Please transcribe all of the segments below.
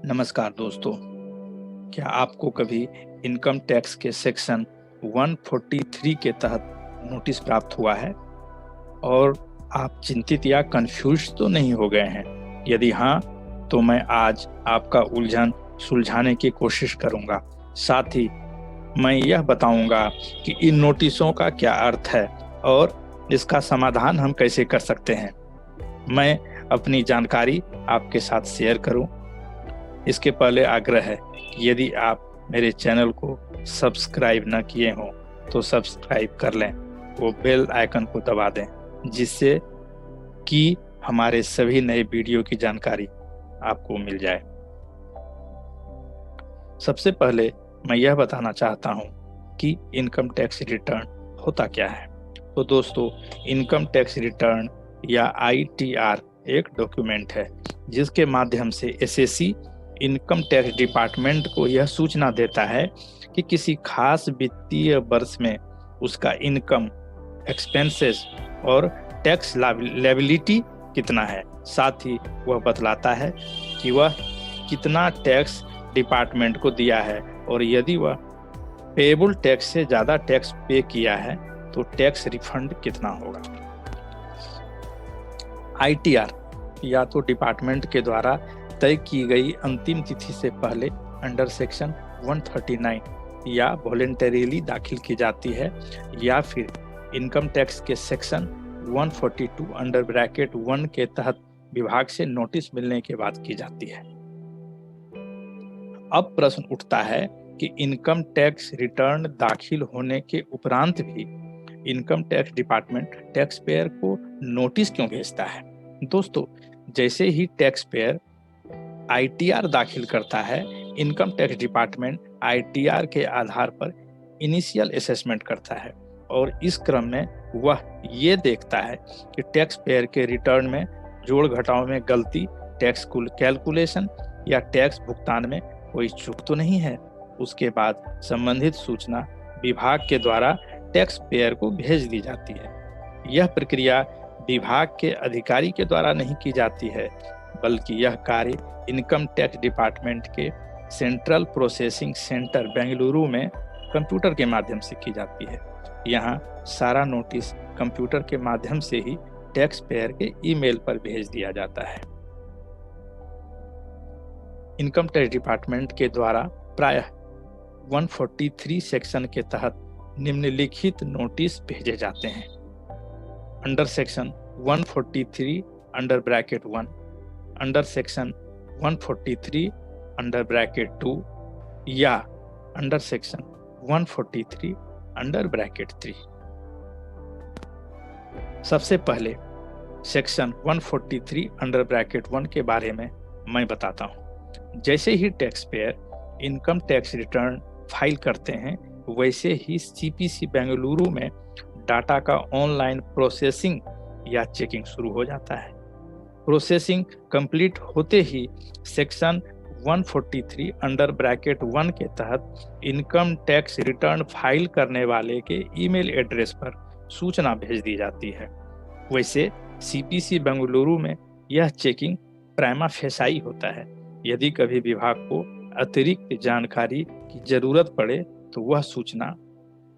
नमस्कार दोस्तों। क्या आपको कभी इनकम टैक्स के सेक्शन 143 के तहत नोटिस प्राप्त हुआ है और आप चिंतित या कंफ्यूज तो नहीं हो गए हैं? यदि हाँ, तो मैं आज आपका उलझन सुलझाने की कोशिश करूंगा। साथ ही मैं यह बताऊंगा कि इन नोटिसों का क्या अर्थ है और इसका समाधान हम कैसे कर सकते हैं। मैं अपनी जानकारी आपके साथ शेयर करूं। इसके पहले आग्रह है कि यदि आप मेरे चैनल को सब्सक्राइब न किए हों तो सब्सक्राइब कर लें, वो बेल आइकन को दबा दें, जिससे कि हमारे सभी नए वीडियो की जानकारी आपको मिल जाए। सबसे पहले मैं यह बताना चाहता हूं कि इनकम टैक्स रिटर्न होता क्या है। तो दोस्तों, इनकम टैक्स रिटर्न या ITR एक डॉक्यूमेंट है जिसके माध्यम से एसएससी इनकम टैक्स डिपार्टमेंट को यह सूचना देता है कि किसी खास वित्तीय वर्ष में उसका इनकम, एक्सपेंसेस और टैक्स लायबिलिटी कितना है। साथ ही वह बतलाता है कि वह कितना टैक्स डिपार्टमेंट को दिया है और यदि वह पेएबल टैक्स से ज़्यादा टैक्स पे किया है तो टैक्स रिफंड कितना होगा। ITR या तो डिपार्टमेंट के द्वारा तय की गई अंतिम तिथि से पहले अंडर सेक्शन 139 या वॉलेंटरीली दाखिल की जाती है, या फिर इनकम टैक्स के सेक्शन 142 अंडर ब्रैकेट 1 के तहत विभाग से नोटिस मिलने के बाद की जाती है। अब प्रश्न उठता है कि इनकम टैक्स रिटर्न दाखिल होने के उपरांत भी income tax department tax payer को नोटिस क्यों भेजता है। दोस्तों, जैसे ही टैक्स पेयर ITR दाखिल करता है, इनकम टैक्स डिपार्टमेंट ITR के आधार पर इनिशियल असेसमेंट करता है और इस क्रम में वह ये देखता है कि टैक्स पेयर के रिटर्न में जोड़ घटाव में गलती, टैक्स कैलकुलेशन या टैक्स भुगतान में कोई चूक तो नहीं है। उसके बाद संबंधित सूचना विभाग के द्वारा टैक्स पेयर को भेज दी जाती है। यह प्रक्रिया विभाग के अधिकारी के द्वारा नहीं की जाती है, बल्कि यह कार्य इनकम टैक्स डिपार्टमेंट के सेंट्रल प्रोसेसिंग सेंटर बेंगलुरु में कंप्यूटर के माध्यम से की जाती है। यहाँ सारा नोटिस कंप्यूटर के माध्यम से ही टैक्स पेयर के ईमेल पर भेज दिया जाता है। इनकम टैक्स डिपार्टमेंट के द्वारा प्रायः 143 सेक्शन के तहत निम्नलिखित नोटिस भेजे जाते हैं। Under section 143 under bracket 1, under section 143 under bracket 2 या अंडर सेक्शन 143 अंडर ब्रैकेट 3। सबसे पहले सेक्शन 143 अंडर ब्रैकेट 1 के बारे में मैं बताता हूं। जैसे ही tax payer income tax return file करते हैं, वैसे ही CPC बेंगलुरु में डाटा का ऑनलाइन प्रोसेसिंग या चेकिंग शुरू हो जाता है। प्रोसेसिंग कंप्लीट होते ही सेक्शन 143 अंडर ब्रैकेट 1 के तहत इनकम टैक्स रिटर्न फाइल करने वाले के ईमेल एड्रेस पर सूचना भेज दी जाती है। वैसे CPC बेंगलुरु में यह चेकिंग प्राइमा फेसाई होता है। यदि कभी विभाग को अतिरिक्त जानकारी की जरूरत पड़े तो वह सूचना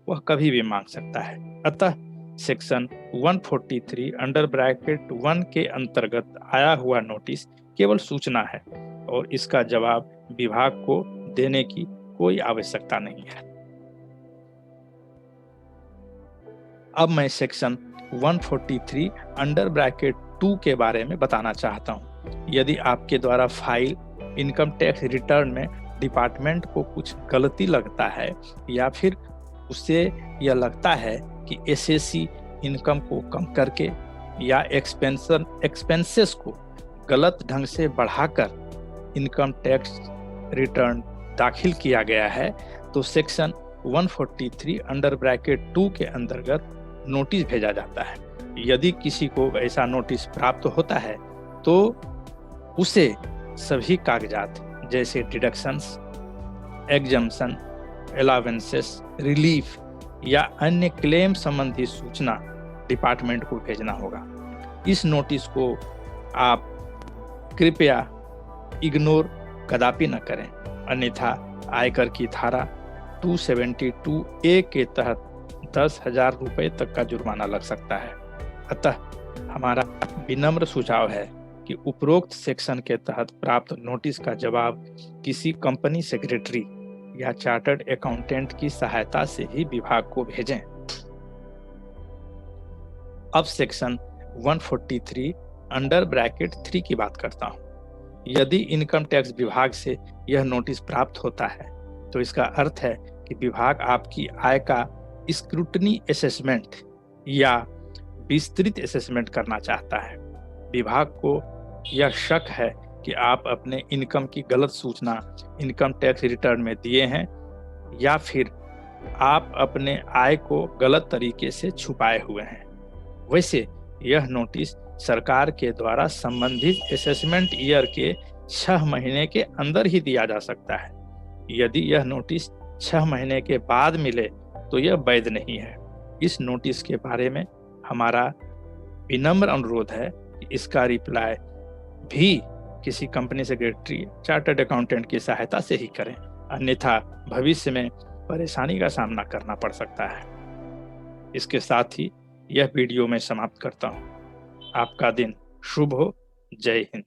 वह कभी भी मांग सकता है। अतः सेक्शन 143 अंडर ब्रैकेट 1 के अंतर्गत आया हुआ नोटिस केवल सूचना है और इसका जवाब विभाग को देने की कोई आवश्यकता नहीं है। अब मैं सेक्शन 143 अंडर ब्रैकेट 2 के बारे में बताना चाहता हूं। यदि आपके द्वारा फाइल इनकम टैक्स रिटर्न में डिपार्टमेंट को कुछ गलती लगता है या फिर उसे यह लगता है कि एसएससी इनकम को कम करके या एक्सपेंसेस को गलत ढंग से बढ़ाकर इनकम टैक्स रिटर्न दाखिल किया गया है, तो सेक्शन 143 अंडर ब्रैकेट 2 के अंतर्गत नोटिस भेजा जाता है। यदि किसी को ऐसा नोटिस प्राप्त होता है तो उसे सभी कागजात जैसे डिडक्शंस, एग्जम्पशन, अलावेंसेस, रिलीफ या अन्य क्लेम संबंधी सूचना डिपार्टमेंट को भेजना होगा। इस नोटिस को आप कृपया इग्नोर कदापि न करें, अन्यथा आयकर की धारा 272A के तहत 10,000 रुपये तक का जुर्माना लग सकता है। अतः हमारा विनम्र सुझाव है कि उपरोक्त सेक्शन के तहत प्राप्त नोटिस का जवाब किसी कंपनी सेक्रेटरी या चार्टर्ड अकाउंटेंट की सहायता से ही विभाग को भेजें। अब सेक्शन 143 अंडर ब्रैकेट 3 की बात करता हूं। यदि इनकम टैक्स विभाग से यह नोटिस प्राप्त होता है तो इसका अर्थ है कि विभाग आपकी आय का स्क्रूटनी असेसमेंट या विस्तृत असेसमेंट करना चाहता है। विभाग को यह शक है कि आप अपने इनकम की गलत सूचना इनकम टैक्स रिटर्न में दिए हैं या फिर आप अपने आय को गलत तरीके से छुपाए हुए हैं। वैसे यह नोटिस सरकार के द्वारा संबंधित असेसमेंट ईयर के 6 महीने के अंदर ही दिया जा सकता है। यदि यह नोटिस 6 महीने के बाद मिले तो यह वैध नहीं है। इस नोटिस के बारे में हमारा विनम्र अनुरोध है कि इसका रिप्लाई भी किसी कंपनी सेक्रेटरी चार्टर्ड अकाउंटेंट की सहायता से ही करें, अन्यथा भविष्य में परेशानी का सामना करना पड़ सकता है। इसके साथ ही यह वीडियो मैं समाप्त करता हूँ। आपका दिन शुभ हो। जय हिंद।